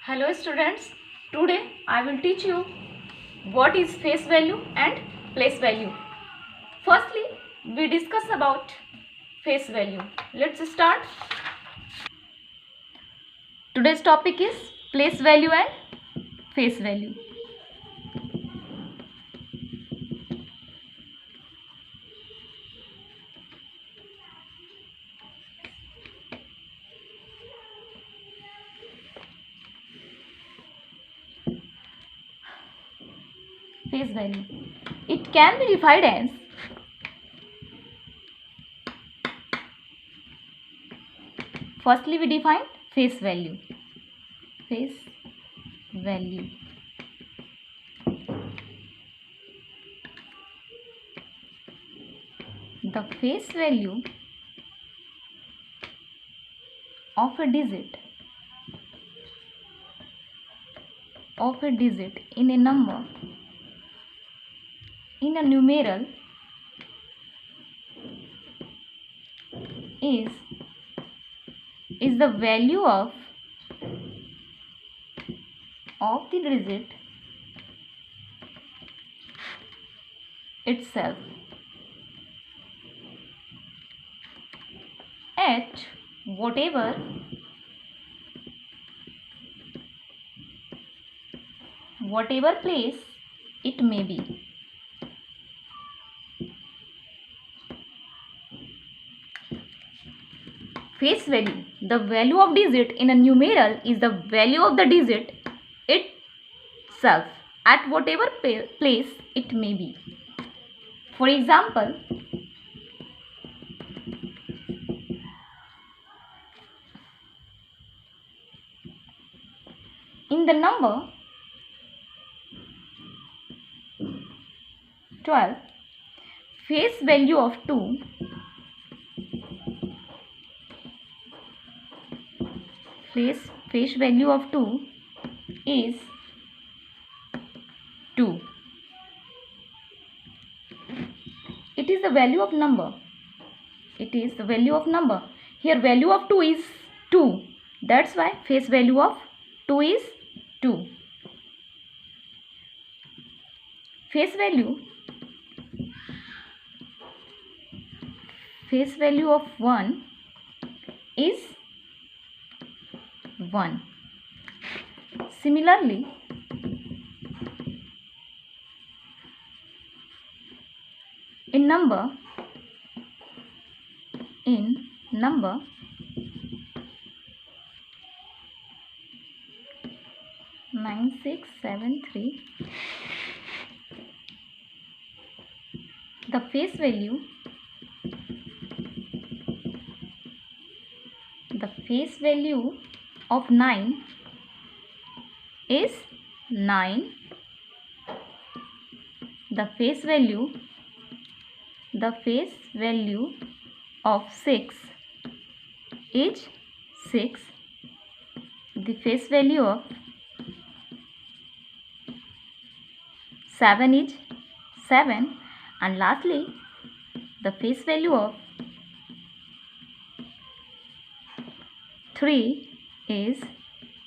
Hello students, today I will teach you what is face value and place value. Firstly, we discuss about face value. Let's start. Today's topic is place value and face value. Face value. It can be defined as firstly we define face value. Face value. The face value of a digit in a number, in a numeral, is the value of the digit itself at whatever place it may be. Face value. The value of digit in a numeral is the value of the digit itself at whatever place it may be. For example, in the number 12, face value of 2 face value of 2 is 2. It is the value of number. Here value of 2 is 2. That's why face value of 2 is 2. Face value of 1 is 1. Similarly, in number 9673, the face value of 9 is 9. The face value of 6 is 6. The face value of 7 is 7. And lastly, the face value of 3 is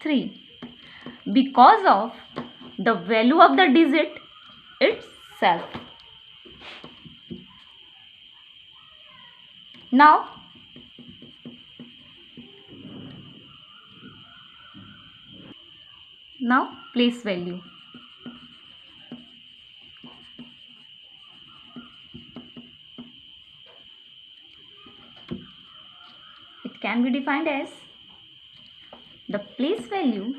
3. Because of the value of the digit itself. Now, place value. It can be defined as the place value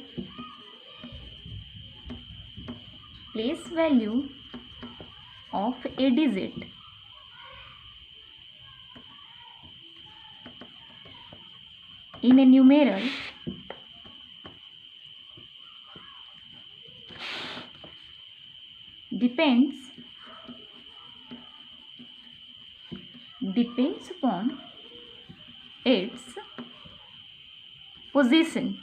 of a digit in a numeral depends upon its position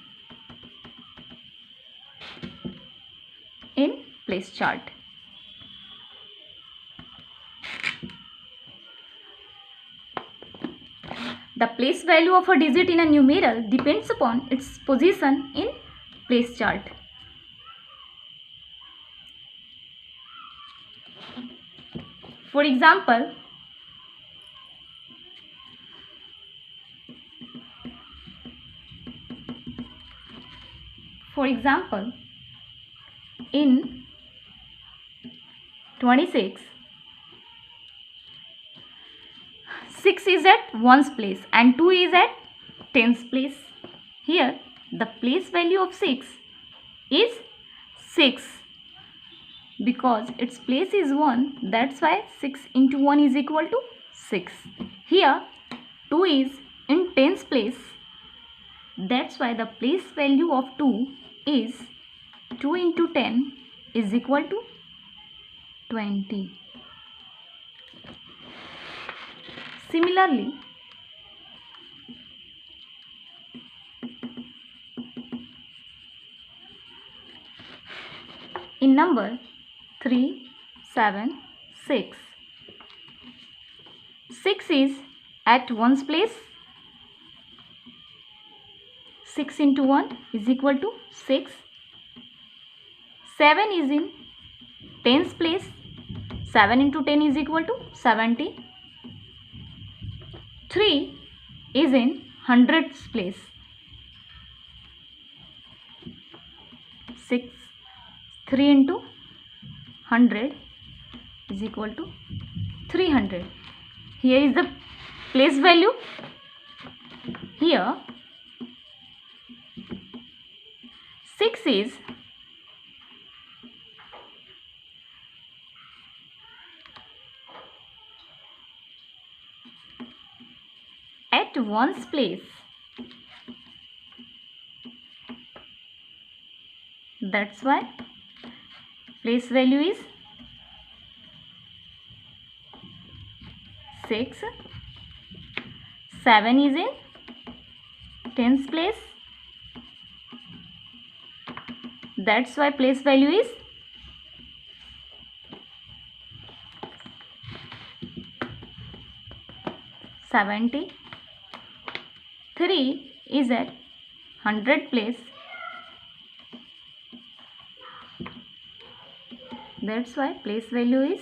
in place chart. The place value of a digit in a numeral depends upon its position in place chart. For example, in 26, 6 is at 1's place and 2 is at 10's place. Here the place value of 6 is 6 because its place is 1. That's why 6 into 1 is equal to 6. Here 2 is in 10's place. That's why the place value of 2 is 2 into 10 is equal to 20. Similarly, in number 3, 7, 6, 6 is at 1's place. 6 into 1 is equal to 6. 7 is in 10's place. 7 into 10 is equal to 70. 3 is in 100's place. 3 into 100 is equal to 300. Here is the place value. Here 6 is at 1's place. That's why place value is 6. 7 is in 10's place. That's why place value is 70. 3 is at 100 place. That's why place value is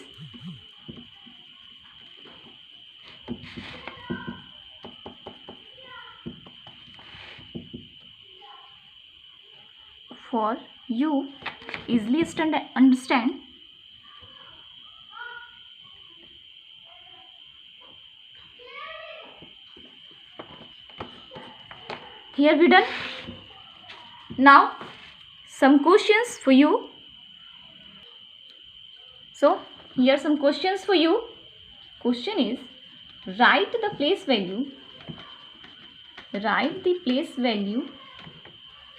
4. For you easily understand, here we done. Now some questions for you. So here some questions for you. Question is, write the place value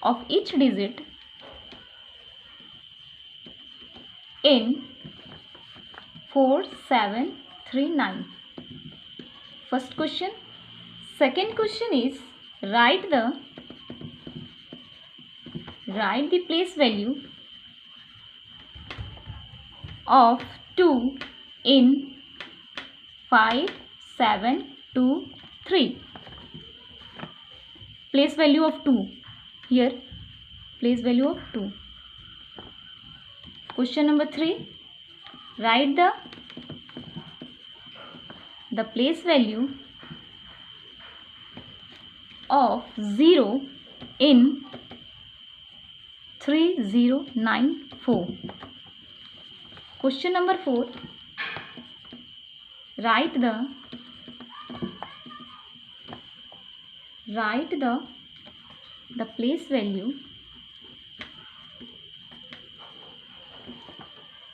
of each digit in 4739. First question. Second question is, write the place value of 2 in 5723. Place value of 2. Here place value of 2. Question number 3. Write the place value of 0 in 3094. Question number 4. Write the place value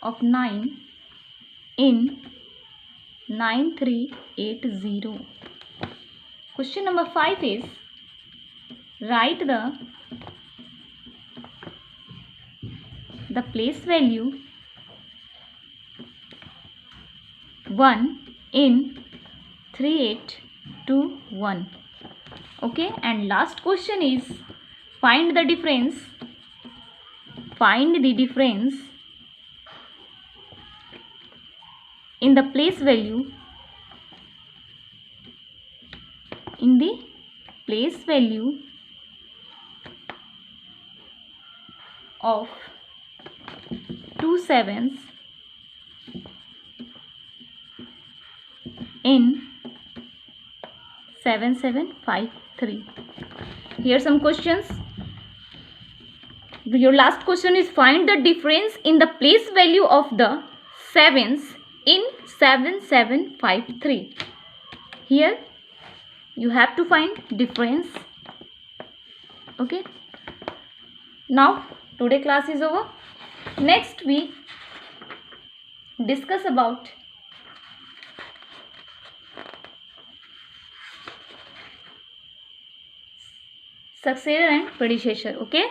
of 9 in 9380. Question number 5 is, write the place value 1 in 3821. Okay, and last question is, find the difference in the place value of two sevens in 7753. Here some questions. Your last question is find the difference in the place value of the sevens in 7753. Here you have to find difference. Okay. Now today class is over. Next we discuss about successor and predecessor. Okay.